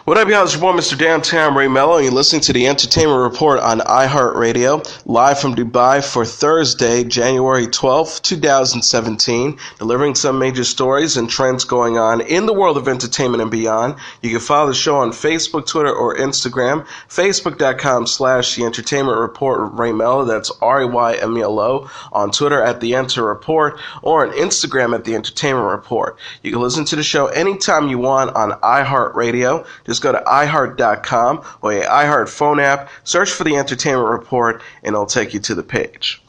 What up, y'all? It's your boy, Mr. Downtown Ray Melo, and you're listening to the Entertainment Report on iHeartRadio, live from Dubai for Thursday, January 12th, 2017, delivering some major stories and trends going on in the world of entertainment and beyond. You can follow the show on Facebook, Twitter, or Instagram, facebook.com/The Entertainment Report with Ray Melo, that's RAYMELO, on Twitter at The Enter Report, or on Instagram at The Entertainment Report. You can listen to the show anytime you want on iHeartRadio. Just go to iHeart.com or your iHeart phone app, search for The Entertainment Report, and it'll take you to the page.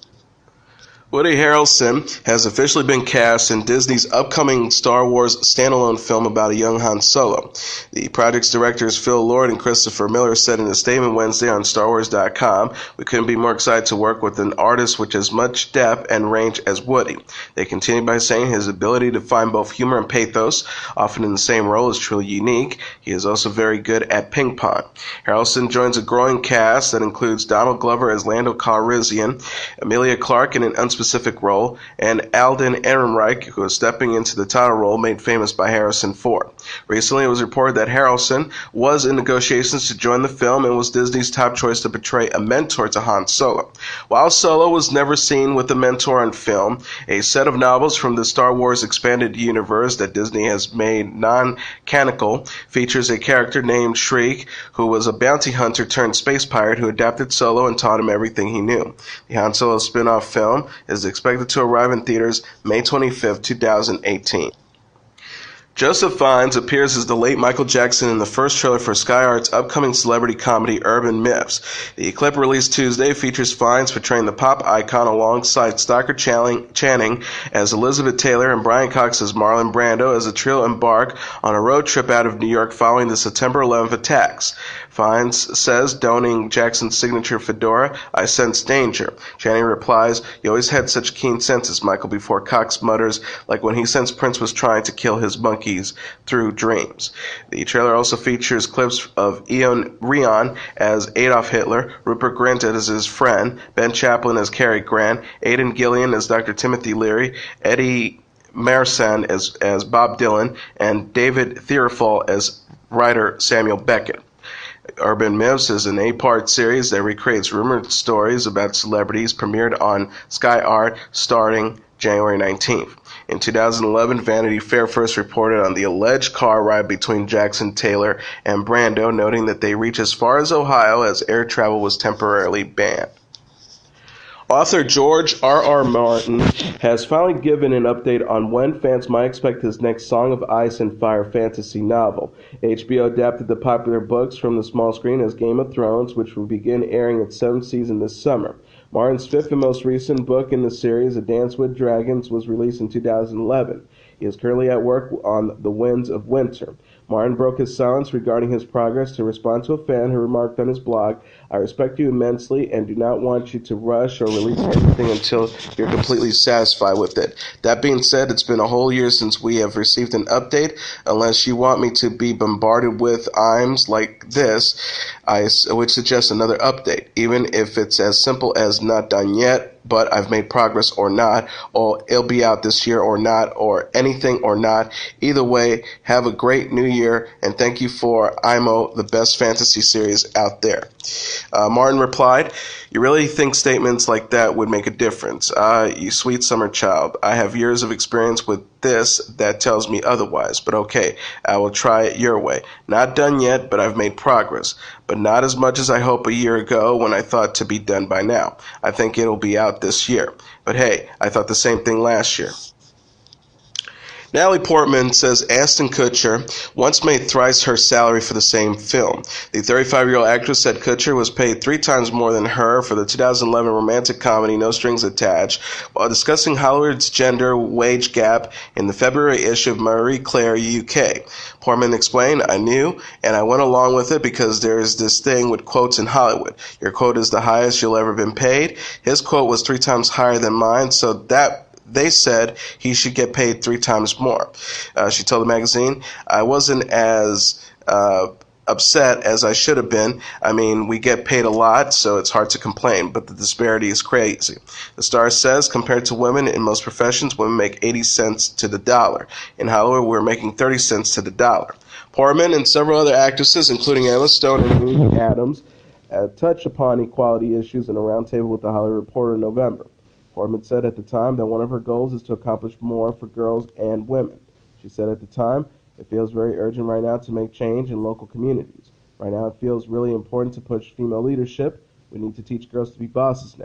Woody Harrelson has officially been cast in Disney's upcoming Star Wars standalone film about a young Han Solo. The project's directors Phil Lord and Christopher Miller said in a statement Wednesday on StarWars.com, "We couldn't be more excited to work with an artist with as much depth and range as Woody." They continued by saying his ability to find both humor and pathos, often in the same role, is truly unique. He is also very good at ping pong. Harrelson joins a growing cast that includes Donald Glover as Lando Calrissian, Emilia Clarke in an unspecific role, and Alden Ehrenreich, who is stepping into the title role made famous by Harrison Ford. Recently, it was reported that Harrelson was in negotiations to join the film and was Disney's top choice to portray a mentor to Han Solo. While Solo was never seen with a mentor on film, a set of novels from the Star Wars expanded universe that Disney has made non-canonical features a character named Shriek, who was a bounty hunter turned space pirate who adapted Solo and taught him everything he knew. The Han Solo spin-off film is expected to arrive in theaters May 25th, 2018. Joseph Fiennes appears as the late Michael Jackson in the first trailer for Sky Art's upcoming celebrity comedy Urban Myths. The clip released Tuesday features Fiennes portraying the pop icon alongside Stockard Channing as Elizabeth Taylor and Brian Cox as Marlon Brando as the trio embark on a road trip out of New York following the September 11th attacks. Fiennes says, donning Jackson's signature fedora, "I sense danger." Channing replies, "You always had such keen senses, Michael," before Cox mutters, "like when he sensed Prince was trying to kill his monkeys through dreams." The trailer also features clips of Ian Rion as Adolf Hitler, Rupert Grint as his friend, Ben Chaplin as Cary Grant, Aidan Gillian as Dr. Timothy Leary, Eddie Marsan as Bob Dylan, and David Theophile as writer Samuel Beckett. Urban Myths is an 8-part series that recreates rumored stories about celebrities, premiered on Sky Art starting January 19th. In 2011, Vanity Fair first reported on the alleged car ride between Jackson, Taylor, and Brando, noting that they reached as far as Ohio as air travel was temporarily banned. Author George R.R. Martin has finally given an update on when fans might expect his next Song of Ice and Fire fantasy novel. HBO adapted the popular books from the small screen as Game of Thrones, which will begin airing its 7th season this summer. Martin's 5th and most recent book in the series, A Dance with Dragons, was released in 2011. He is currently at work on The Winds of Winter. Martin broke his silence regarding his progress to respond to a fan who remarked on his blog, "I respect you immensely and do not want you to rush or release anything until you're completely satisfied with it. That being said, it's been a whole year since we have received an update. Unless you want me to be bombarded with IMs like this, I would suggest another update, even if it's as simple as not done yet, but I've made progress or not, or it'll be out this year or not, or anything or not. Either way, have a great new year, and thank you for IMO, the best fantasy series out there." Martin replied, "You really think statements like that would make a difference? You sweet summer child. I have years of experience with this that tells me otherwise, but okay, I will try it your way. Not done yet, but I've made progress, but not as much as I hoped a year ago when I thought to be done by now. I think it'll be out this year. But hey, I thought the same thing last year." Natalie Portman says Ashton Kutcher once made thrice her salary for the same film. The 35-year-old actress said Kutcher was paid 3 times more than her for the 2011 romantic comedy No Strings Attached, while discussing Hollywood's gender wage gap in the February issue of Marie Claire UK. Portman explained, "I knew, and I went along with it because there is this thing with quotes in Hollywood. Your quote is the highest you'll ever been paid. His quote was 3 times higher than mine, so that they said he should get paid 3 times more." She told the magazine, "I wasn't as upset as I should have been. I mean, we get paid a lot, so it's hard to complain, but the disparity is crazy. The star says, compared to women in most professions, women make 80 cents to the dollar. In Hollywood, we're making 30 cents to the dollar. Portman and several other actresses, including Emma Stone and Amy Adams, touched upon equality issues in a roundtable with the Hollywood Reporter in November. Portman said at the time that one of her goals is to accomplish more for girls and women. She said at the time, "It feels very urgent right now to make change in local communities. Right now it feels really important to push female leadership. We need to teach girls to be bosses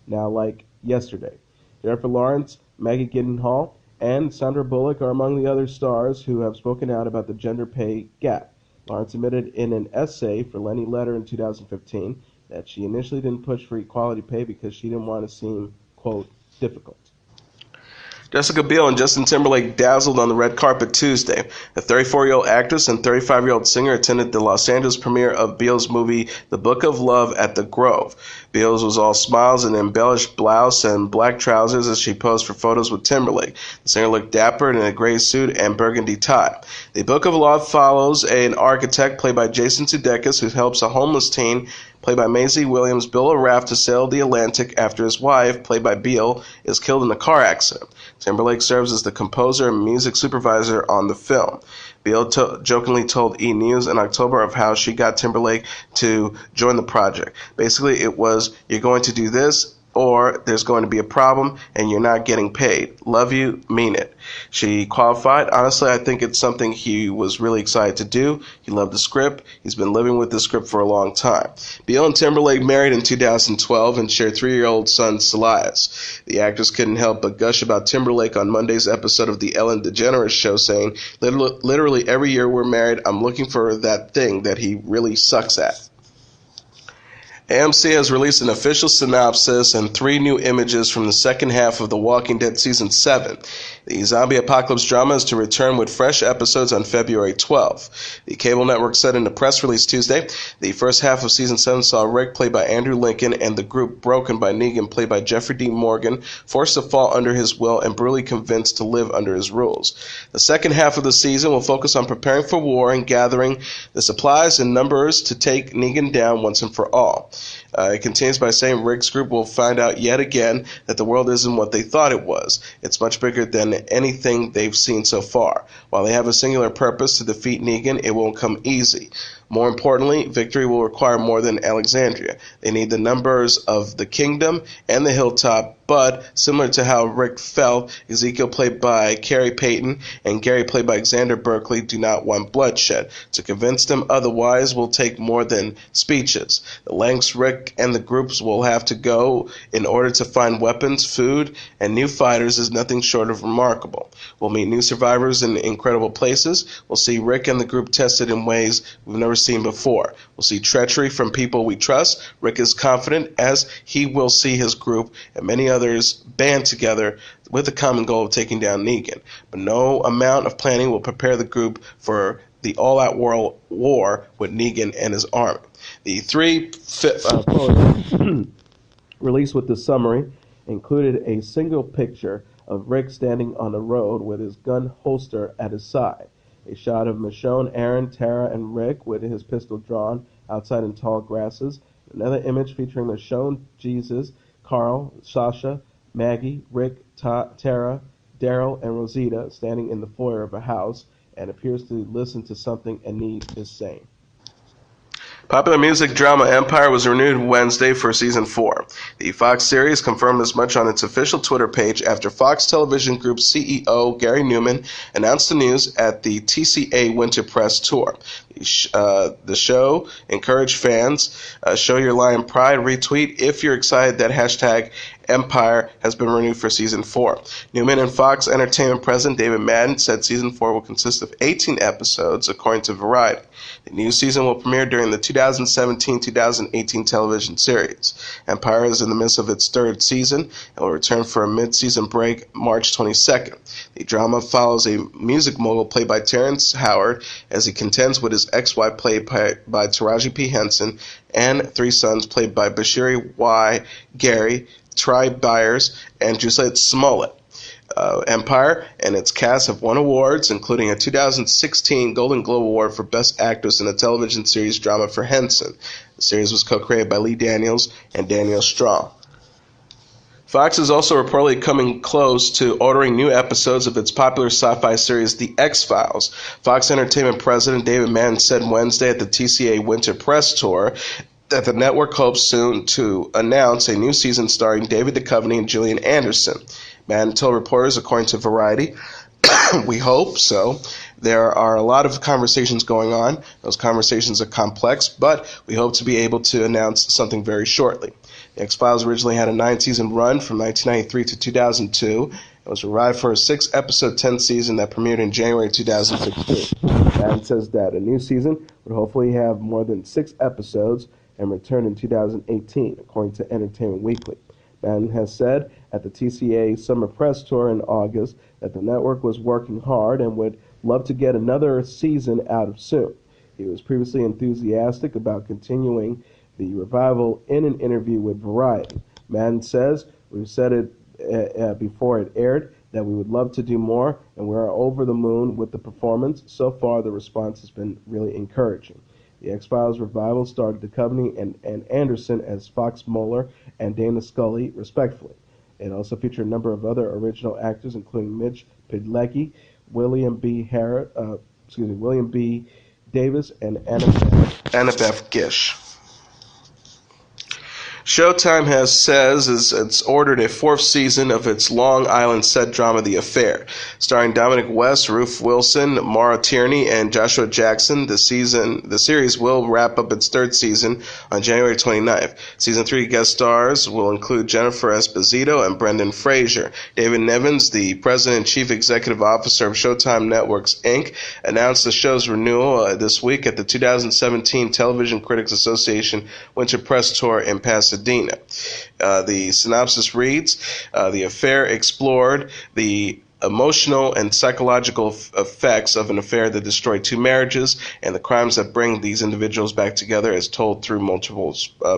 now like yesterday." Jennifer Lawrence, Maggie Gyllenhaal, and Sandra Bullock are among the other stars who have spoken out about the gender pay gap. Lawrence admitted in an essay for Lenny Letter in 2015 that she initially didn't push for equality pay because she didn't want to seem, quote, difficult. Jessica Biel and Justin Timberlake dazzled on the red carpet Tuesday. The 34-year-old actress and 35-year-old singer attended the Los Angeles premiere of Biel's movie The Book of Love at the Grove. Biel's was all smiles and embellished blouse and black trousers as she posed for photos with Timberlake. The singer looked dapper in a gray suit and burgundy tie. The Book of Love follows an architect played by Jason Sudeikis who helps a homeless teen played by Maisie Williams build a raft to sail the Atlantic after his wife, played by Biel, is killed in a car accident. Timberlake serves as the composer and music supervisor on the film. Biel jokingly told E! News in October of how she got Timberlake to join the project. Basically, it was, "You're going to do this, or there's going to be a problem, and you're not getting paid. Love you, mean it." She qualified, "Honestly, I think it's something he was really excited to do. He loved the script. He's been living with the script for a long time." Biel and Timberlake married in 2012 and share 3-year-old son, Elias. The actress couldn't help but gush about Timberlake on Monday's episode of The Ellen DeGeneres Show, saying, "Literally every year we're married, I'm looking for that thing that he really sucks at." AMC has released an official synopsis and 3 new images from the second half of The Walking Dead Season 7. The zombie apocalypse drama is to return with fresh episodes on February 12th. The cable network said in a press release Tuesday, the first half of Season 7 saw Rick, played by Andrew Lincoln, and the group broken by Negan, played by Jeffrey D. Morgan, forced to fall under his will and brutally convinced to live under his rules. The second half of the season will focus on preparing for war and gathering the supplies and numbers to take Negan down once and for all. It continues by saying Rick's group will find out yet again that the world isn't what they thought it was. It's much bigger than anything they've seen so far. While they have a singular purpose to defeat Negan, it won't come easy. More importantly, victory will require more than Alexandria. They need the numbers of the kingdom and the hilltop, but similar to how Rick felt, Ezekiel, played by Carey Payton, and Gary, played by Xander Berkeley, do not want bloodshed. To convince them otherwise will take more than speeches. The lengths Rick and the groups will have to go in order to find weapons, food, and new fighters is nothing short of remarkable. We'll meet new survivors in incredible places. We'll see Rick and the group tested in ways we've never seen before. We'll see treachery from people we trust. Rick is confident as he will see his group and many others band together with the common goal of taking down Negan. But no amount of planning will prepare the group for the all-out world war with Negan and his army. The 3 photos released with the summary included a single picture of Rick standing on the road with his gun holster at his side, a shot of Michonne, Aaron, Tara, and Rick with his pistol drawn outside in tall grasses, another image featuring Michonne, Jesus, Carl, Sasha, Maggie, Rick, Tara, Daryl, and Rosita standing in the foyer of a house and appears to listen to something Anit is saying. Popular music drama Empire was renewed Wednesday for Season 4. The Fox series confirmed as much on its official Twitter page after Fox Television Group CEO Gary Newman announced the news at the TCA Winter Press Tour. The show encouraged fans, show your lion pride, retweet if you're excited that hashtag Empire has been renewed for Season 4. Newman and Fox Entertainment President David Madden said Season 4 will consist of 18 episodes, according to Variety. The new season will premiere during the 2017-2018 television series. Empire is in the midst of its 3rd season and will return for a mid-season break March 22nd. The drama follows a music mogul played by Terrence Howard as he contends with his ex-wife played by Taraji P. Henson and 3 sons played by Bashiri Y. Gary, Ty Byers, and Jusette Smollett. Empire and its cast have won awards, including a 2016 Golden Globe Award for Best Actress in a Television Series Drama for Henson. The series was co-created by Lee Daniels and Daniel Straw. Fox is also reportedly coming close to ordering new episodes of its popular sci-fi series, The X-Files. Fox Entertainment President David Madden said Wednesday at the TCA Winter Press Tour that the network hopes soon to announce a new season starring David Duchovny and Gillian Anderson. Madden told reporters, according to Variety, "We hope so. There are a lot of conversations going on. Those conversations are complex, but we hope to be able to announce something very shortly." The X-Files originally had a 9-season run from 1993 to 2002. It was revived for a 6-episode 10th season that premiered in January 2016. Madden says that a new season would hopefully have more than 6 episodes and return in 2018, according to Entertainment Weekly. Madden has said at the TCA Summer Press Tour in August that the network was working hard and would love to get another season out of soon. He was previously enthusiastic about continuing the revival in an interview with Variety. Madden says, "We've said it before it aired that we would love to do more, and we're over the moon with the performance. So far, the response has been really encouraging." The X-Files revival starred Duchovny and Anderson as Fox Mulder and Dana Scully, respectively. It also featured a number of other original actors, including Mitch Pileggi, William B. Davis, and Annabeth Gish. Showtime says it's ordered a 4th season of its Long Island set drama, The Affair. Starring Dominic West, Ruth Wilson, Maura Tierney, and Joshua Jackson, the series will wrap up its 3rd season on January 29th. Season 3 guest stars will include Jennifer Esposito and Brendan Fraser. David Nevins, the president and chief executive officer of Showtime Networks, Inc., announced the show's renewal this week at the 2017 Television Critics Association Winter Press Tour in Pasadena. The synopsis reads, "The Affair explored the emotional and psychological effects of an affair that destroyed 2 marriages and the crimes that bring these individuals back together as told through multiple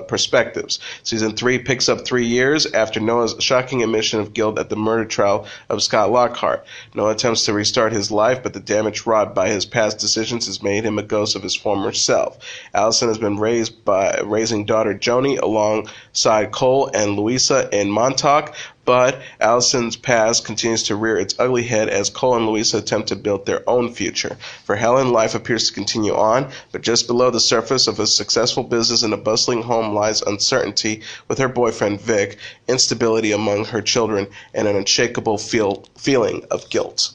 perspectives." Season 3 picks up 3 years after Noah's shocking admission of guilt at the murder trial of Scott Lockhart. Noah attempts to restart his life, but the damage wrought by his past decisions has made him a ghost of his former self. Allison has been raised by raising daughter Joni alongside Cole and Louisa in Montauk, but Allison's past continues to rear its ugly head as Cole and Louisa attempt to build their own future. For Helen, life appears to continue on, but just below the surface of a successful business and a bustling home lies uncertainty with her boyfriend Vic, instability among her children, and an unshakable feeling of guilt.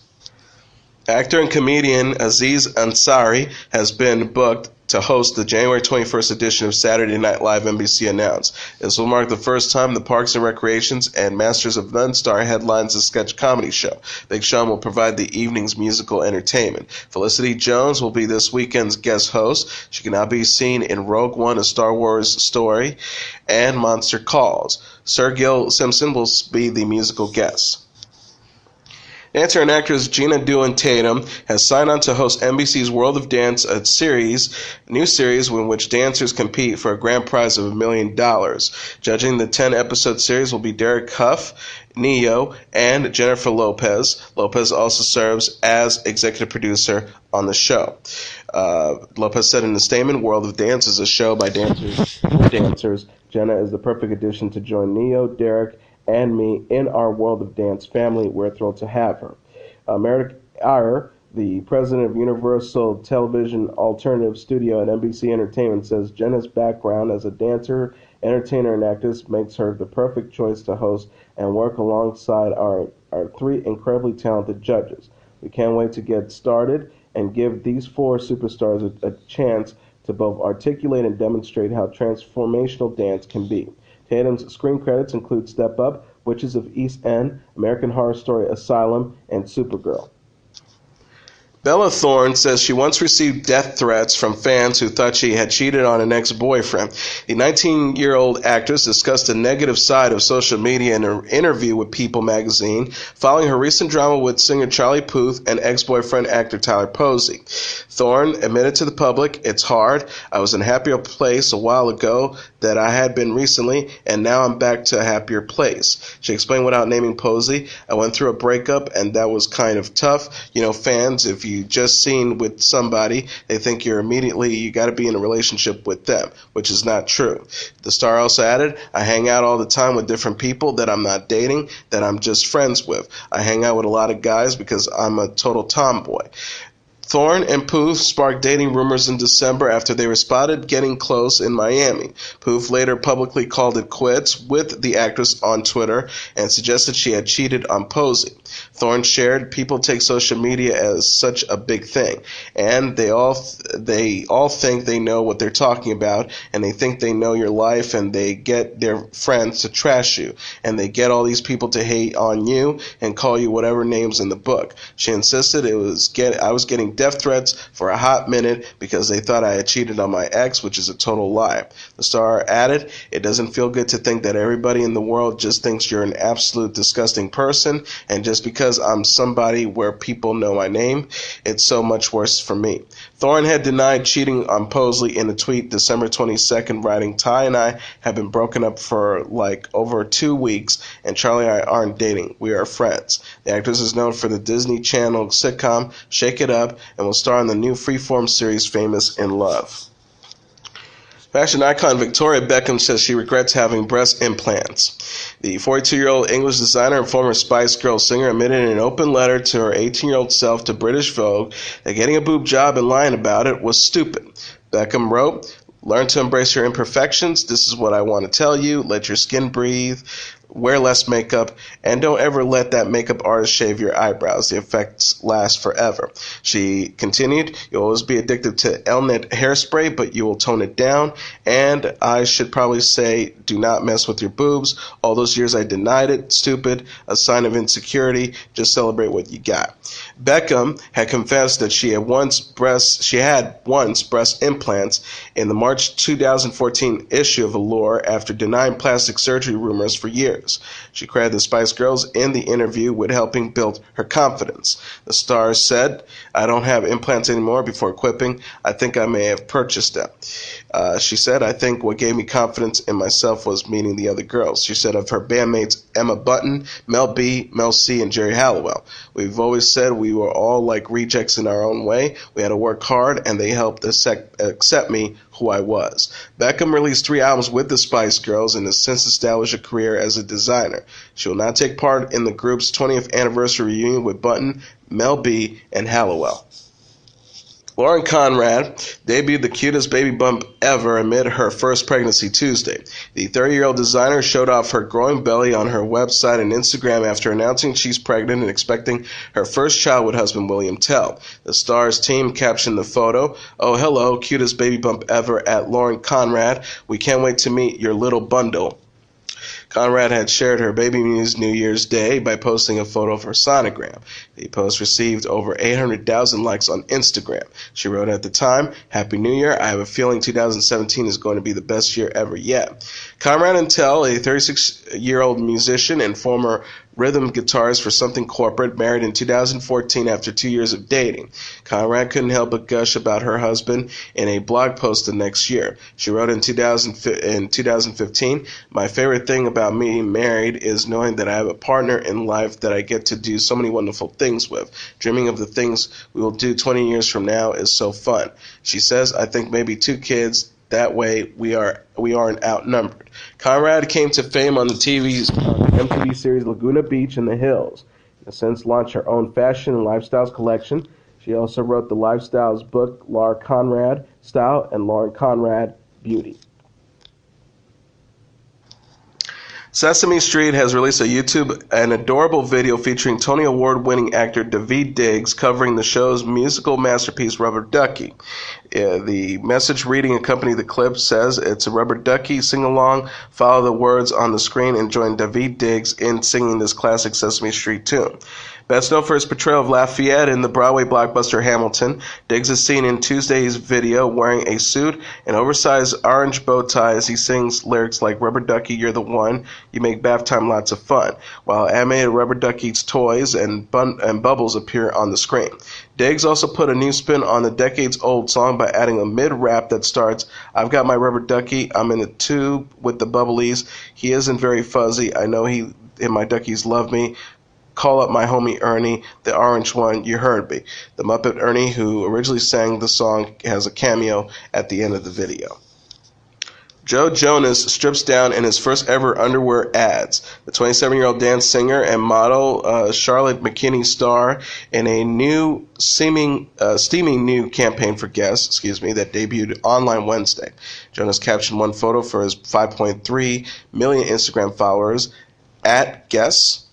Actor and comedian Aziz Ansari has been booked to host the January 21st edition of Saturday Night Live, NBC announced. This will mark the first time the Parks and Recreations and Masters of None star headlines the sketch comedy show. Big Sean will provide the evening's musical entertainment. Felicity Jones will be this weekend's guest host. She can now be seen in Rogue One, A Star Wars Story, and Monster Calls. Sir Gil Simpson will be the musical guest. Dancer and actress Jenna Dewan Tatum has signed on to host NBC's World of Dance, a new series in which dancers compete for a grand prize of $1 million. Judging the 10-episode series will be Derek Huff, Neo, and Jennifer Lopez. Lopez also serves as executive producer on the show. Lopez said in a statement, "World of Dance is a show by dancers for dancers. Jenna is the perfect addition to join Neo, Derek, and me in our World of Dance family. We're thrilled to have her." Meredith Iyer, the president of Universal Television Alternative Studio at NBC Entertainment, says Jenna's background as a dancer, entertainer, and actress makes her the perfect choice to host and work alongside our 3 incredibly talented judges. We can't wait to get started and give these 4 superstars a chance to both articulate and demonstrate how transformational dance can be. Tatum's screen credits include Step Up, Witches of East End, American Horror Story Asylum, and Supergirl. Bella Thorne says she once received death threats from fans who thought she had cheated on an ex-boyfriend. The 19-year-old actress discussed the negative side of social media in her interview with People magazine following her recent drama with singer Charlie Puth and ex-boyfriend actor Tyler Posey. Thorne admitted to the public, "It's hard. I was in a happier place a while ago that I had been recently, and now I'm back to a happier place." She explained without naming Posey, "I went through a breakup, and that was kind of tough. You know, fans, if you just seen with somebody, they think you got to be in a relationship with them," which is not true. The star also added, "I hang out all the time with different people that I'm not dating, that I'm just friends with. I hang out with a lot of guys because I'm a total tomboy." Thorne and Puth sparked dating rumors in December after they were spotted getting close in Miami. Puth later publicly called it quits with the actress on Twitter and suggested she had cheated on Posey. Thorne shared, "People take social media as such a big thing, and they all think they know what they're talking about, and they think they know your life, and they get their friends to trash you, and they get all these people to hate on you and call you whatever names in the book." She insisted I was getting death threats for a hot minute because they thought I had cheated on my ex, which is a total lie. The star added, "It doesn't feel good to think that everybody in the world just thinks you're an absolute disgusting person, and just because I'm somebody where people know my name, it's so much worse for me." Thorne had denied cheating on Posey in a tweet December 22nd, writing, "Ty and I have been broken up for like over 2 weeks, and Charlie and I aren't dating. We are friends." The actress is known for the Disney Channel sitcom Shake It Up and will star in the new Freeform series Famous in Love. Fashion icon Victoria Beckham says she regrets having breast implants. The 42-year-old English designer and former Spice Girls singer admitted in an open letter to her 18-year-old self to British Vogue that getting a boob job and lying about it was stupid. Beckham wrote, "Learn to embrace your imperfections. This is what I want to tell you. Let your skin breathe. Wear less makeup, and don't ever let that makeup artist shave your eyebrows. The effects last forever." She continued, "You'll always be addicted to Elnet hairspray, but you will tone it down. And I should probably say, do not mess with your boobs. All those years I denied it. Stupid. A sign of insecurity. Just celebrate what you got." Beckham had confessed that she had once breast implants in the March 2014 issue of Allure after denying plastic surgery rumors for years. She credited the Spice Girls in the interview with helping build her confidence. The star said, "I don't have implants anymore," before quipping, "I think I may have purchased them." She said, "I think what gave me confidence in myself was meeting the other girls." She said of her bandmates Emma Bunton, Mel B, Mel C, and Jerry Halliwell, "We've always said we were all like rejects in our own way. We had to work hard, and they helped accept me who I was." Beckham released 3 albums with the Spice Girls and has since established a career as a designer. She will not take part in the group's 20th anniversary reunion with Bunton, Mel B, and Halliwell. Lauren Conrad debuted the cutest baby bump ever amid her first pregnancy Tuesday. The 30-year-old designer showed off her growing belly on her website and Instagram after announcing she's pregnant and expecting her first child with husband William Tell. The star's team captioned the photo, "Oh, hello, cutest baby bump ever at Lauren Conrad. We can't wait to meet your little bundle." Conrad had shared her baby news New Year's Day by posting a photo of her sonogram. The post received over 800,000 likes on Instagram. She wrote at the time, "Happy New Year. I have a feeling 2017 is going to be the best year ever yet." Conrad and Tell, a 36-year-old musician and former rhythm guitarist for Something Corporate, married in 2014 after 2 years of dating. Conrad couldn't help but gush about her husband in a blog post the next year. She wrote in 2015, "My favorite thing about being married is knowing that I have a partner in life that I get to do so many wonderful things with. Dreaming of the things we will do 20 years from now is so fun." She says, "I think maybe 2 kids. That way we aren't outnumbered." Conrad came to fame on the MTV series Laguna Beach and The Hills, and has since launched her own fashion and lifestyles collection. She also wrote the lifestyles book Laura Conrad Style and Lauren Conrad Beauty. Sesame Street has released an adorable video featuring Tony Award-winning actor Daveed Diggs covering the show's musical masterpiece Rubber Duckie. The message reading accompanying the clip says, "It's a Rubber Duckie sing-along. Follow the words on the screen and join Daveed Diggs in singing this classic Sesame Street tune." Best known for his portrayal of Lafayette in the Broadway blockbuster Hamilton, Diggs is seen in Tuesday's video wearing a suit and oversized orange bow tie as he sings lyrics like "Rubber Ducky, you're the one, you make bath time lots of fun," while animated Rubber Ducky's toys and bubbles appear on the screen. Diggs also put a new spin on the decades-old song by adding a mid-rap that starts, "I've got my rubber ducky, I'm in a tube with the bubblies, he isn't very fuzzy, I know he and my duckies love me, call up my homie Ernie, the orange one, you heard me." The Muppet Ernie, who originally sang the song, has a cameo at the end of the video. Joe Jonas strips down in his first ever underwear ads. The 27-year-old dance singer and model Charlotte McKinney star in a new steaming new campaign for Guess, that debuted online Wednesday. Jonas captioned one photo for his 5.3 million Instagram followers at Guess.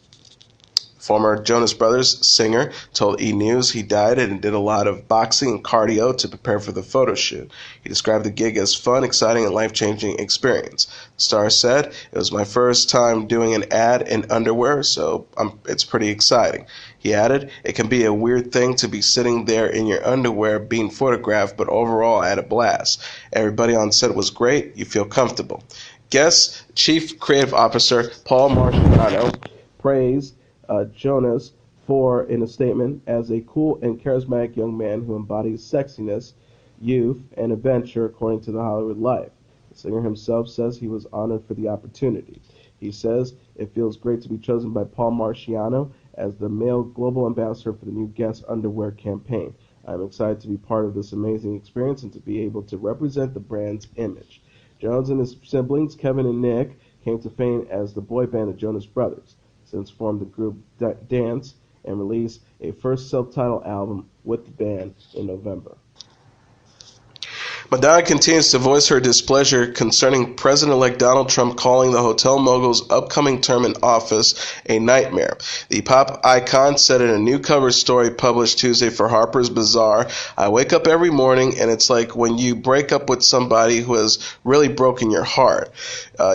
Former Jonas Brothers singer told E! News he dieted and did a lot of boxing and cardio to prepare for the photo shoot. He described the gig as fun, exciting, and life-changing experience. The star said, "It was my first time doing an ad in underwear, so it's pretty exciting." He added, "It can be a weird thing to be sitting there in your underwear being photographed, but overall I had a blast. Everybody on set was great. You feel comfortable." Guest Chief Creative Officer Paul Marciano praised Jonas in a statement, as a cool and charismatic young man who embodies sexiness, youth, and adventure according to the Hollywood life. The singer himself says he was honored for the opportunity. He says, "It feels great to be chosen by Paul Marciano as the male global ambassador for the new Guess underwear campaign. I'm excited to be part of this amazing experience and to be able to represent the brand's image." Jones and his siblings, Kevin and Nick, came to fame as the boy band of Jonas Brothers. Since formed the group Dance and released a first self-titled album with the band in November. Madonna continues to voice her displeasure concerning President-elect Donald Trump calling the hotel mogul's upcoming term in office a nightmare. The pop icon said in a new cover story published Tuesday for Harper's Bazaar, "I wake up every morning and it's like when you break up with somebody who has really broken your heart.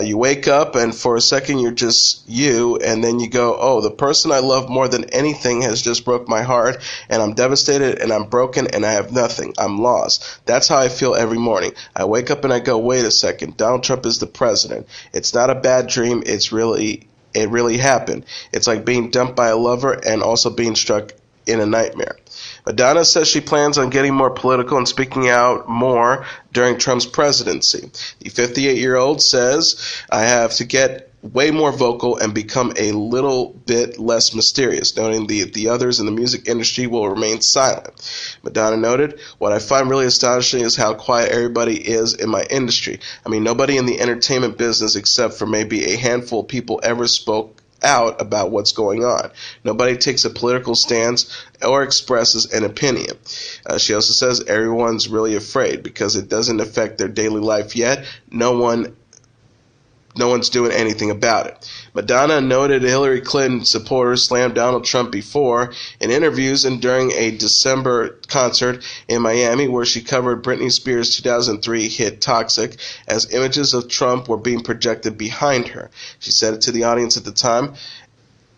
You wake up and for a second you're just you, and then you go, oh, the person I love more than anything has just broke my heart, and I'm devastated and I'm broken and I have nothing. I'm lost. That's how I feel every morning. I wake up and I go, wait a second, Donald Trump is the president. It's not a bad dream. It really happened. It's like being dumped by a lover and also being struck in a nightmare." Madonna says she plans on getting more political and speaking out more during Trump's presidency. The 58-year-old says, "I have to get way more vocal and become a little bit less mysterious," noting the others in the music industry will remain silent. Madonna noted, "What I find really astonishing is how quiet everybody is in my industry. I mean, nobody in the entertainment business except for maybe a handful of people ever spoke out about what's going on. Nobody takes a political stance or expresses an opinion." She also says everyone's really afraid because it doesn't affect their daily life yet. No one's doing anything about it. Madonna noted Hillary Clinton supporters slammed Donald Trump before in interviews and during a December concert in Miami where she covered Britney Spears' 2003 hit Toxic as images of Trump were being projected behind her. She said to the audience at the time,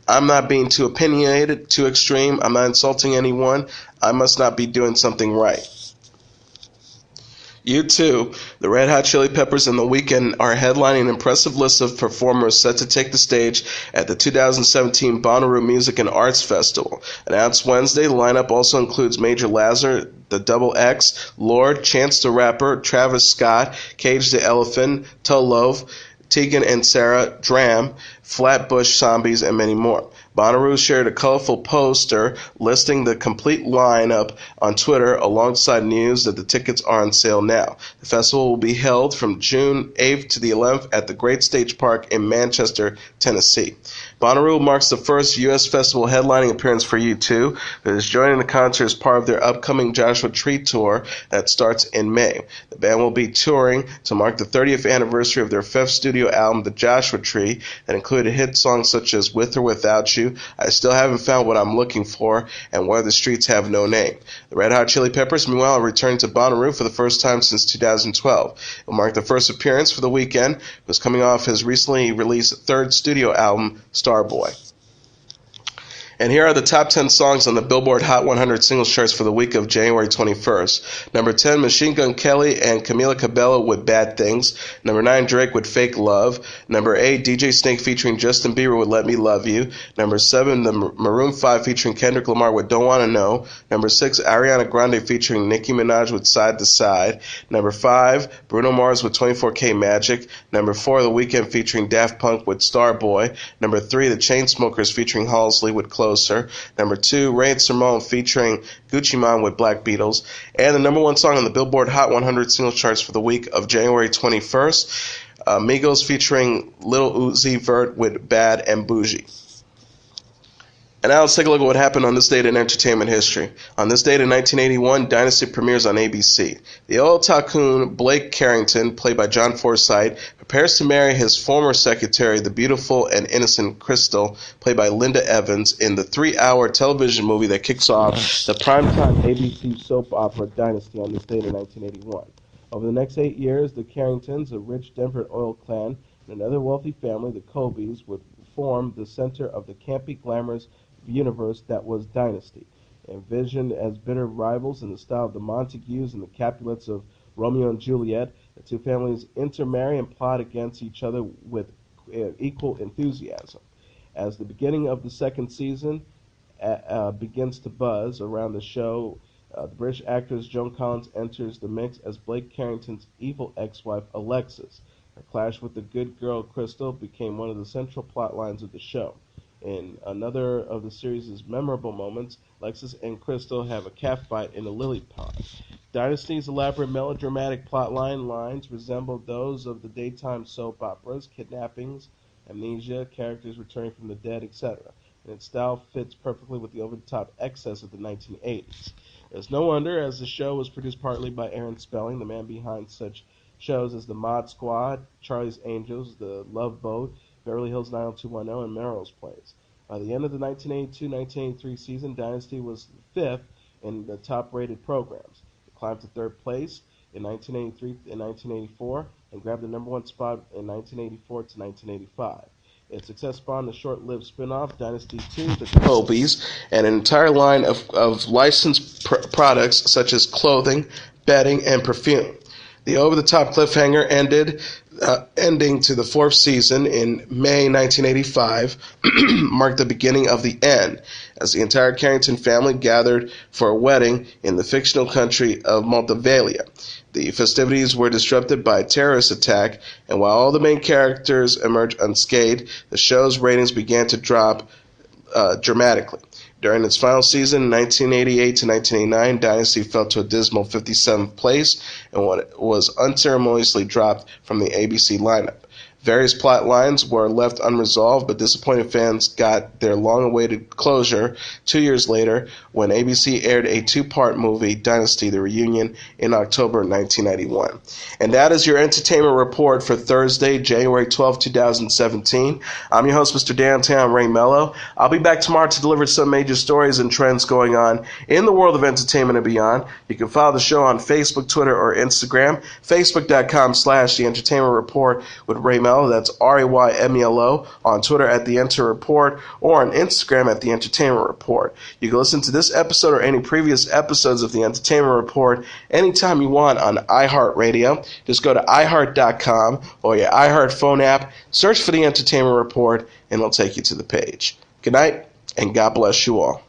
"I'm not being too opinionated, too extreme. I'm not insulting anyone. I must not be doing something right." U2, the Red Hot Chili Peppers, and The Weeknd are headlining an impressive list of performers set to take the stage at the 2017 Bonnaroo Music and Arts Festival. Announced Wednesday, the lineup also includes Major Lazer, the Double X, Lorde, Chance the Rapper, Travis Scott, Cage the Elephant, Tolove, Tegan and Sarah, Dram, Flatbush Zombies, and many more. Bonnaroo shared a colorful poster listing the complete lineup on Twitter alongside news that the tickets are on sale now. The festival will be held from June 8th to the 11th at the Great Stage Park in Manchester, Tennessee. Bonnaroo marks the first U.S. festival headlining appearance for U2, who is joining the concert as part of their upcoming Joshua Tree tour that starts in May. The band will be touring to mark the 30th anniversary of their fifth studio album, The Joshua Tree, that included hit songs such as With or Without You, I Still Haven't Found What I'm Looking For, and Where the Streets Have No Name. The Red Hot Chili Peppers, meanwhile, are returning to Bonnaroo for the first time since 2012. It will mark the first appearance for The Weeknd, who is coming off his recently released third studio album, Starboy. And here are the top 10 songs on the Billboard Hot 100 singles charts for the week of January 21st. Number 10, Machine Gun Kelly and Camila Cabello with Bad Things. Number 9, Drake with Fake Love. Number 8, DJ Snake featuring Justin Bieber with Let Me Love You. Number 7, the Maroon 5 featuring Kendrick Lamar with Don't Wanna Know. Number 6, Ariana Grande featuring Nicki Minaj with Side to Side. Number 5, Bruno Mars with 24K Magic. Number 4, The Weeknd featuring Daft Punk with Starboy. Number 3, The Chainsmokers featuring Halsey with Closer. Number 2, Ray Simone featuring Gucci Mane with Black Beatles. And the number 1 song on the Billboard Hot 100 singles charts for the week of January 21st, Migos featuring Lil Uzi Vert with Bad and Bougie. And now let's take a look at what happened on this date in entertainment history. On this date in 1981, Dynasty premieres on ABC. The oil tycoon Blake Carrington, played by John Forsythe, prepares to marry his former secretary, the beautiful and innocent Crystal, played by Linda Evans, in the 3-hour television movie that kicks off the primetime ABC soap opera Dynasty on this date in 1981. Over the next 8 years, the Carringtons, a rich Denver oil clan, and another wealthy family, the Colbys, would form the center of the campy, glamorous universe that was Dynasty. Envisioned as bitter rivals in the style of the Montagues and the Capulets of Romeo and Juliet, the two families intermarry and plot against each other with equal enthusiasm. As the beginning of the second season begins to buzz around the show, the British actress Joan Collins enters the mix as Blake Carrington's evil ex-wife Alexis. Her clash with the good girl Crystal became one of the central plot lines of the show. In another of the series' memorable moments, Alexis and Crystal have a catfight in a lily pond. Dynasty's elaborate melodramatic plotline lines resemble those of the daytime soap operas, kidnappings, amnesia, characters returning from the dead, etc. And its style fits perfectly with the over-the-top excess of the 1980s. It's no wonder, as the show was produced partly by Aaron Spelling, the man behind such shows as The Mod Squad, Charlie's Angels, The Love Boat, Beverly Hills 90210, and Melrose Place. By the end of the 1982-1983 season, Dynasty was 5th in the top-rated programs. It climbed to 3rd place in 1983 and 1984 and grabbed the number 1 spot in 1984 to 1985. Its success spawned a short-lived spin-off, Dynasty 2, The Colbys, and an entire line of licensed products such as clothing, bedding, and perfume. The over-the-top cliffhanger ending to the 4th season in May 1985 marked the beginning of the end, as the entire Carrington family gathered for a wedding in the fictional country of Montevideo. The festivities were disrupted by a terrorist attack, and while all the main characters emerged unscathed, the show's ratings began to drop dramatically. During its final season, 1988 to 1989, Dynasty fell to a dismal 57th place and was unceremoniously dropped from the ABC lineup. Various plot lines were left unresolved, but disappointed fans got their long-awaited closure 2 years later when ABC aired a 2-part movie, Dynasty: The Reunion, in October 1991. And that is your entertainment report for Thursday, January 12, 2017. I'm your host, Mr. Downtown Ray Melo. I'll be back tomorrow to deliver some major stories and trends going on in the world of entertainment and beyond. You can follow the show on Facebook, Twitter, or Instagram. Facebook.com/The Entertainment Report with Ray Melo. That's RAYMELO, on Twitter at The Enter Report, or on Instagram at The Entertainment Report. You can listen to this episode or any previous episodes of The Entertainment Report anytime you want on iHeartRadio. Just go to iHeart.com or your iHeart phone app, search for The Entertainment Report, and it'll take you to the page. Good night, and God bless you all.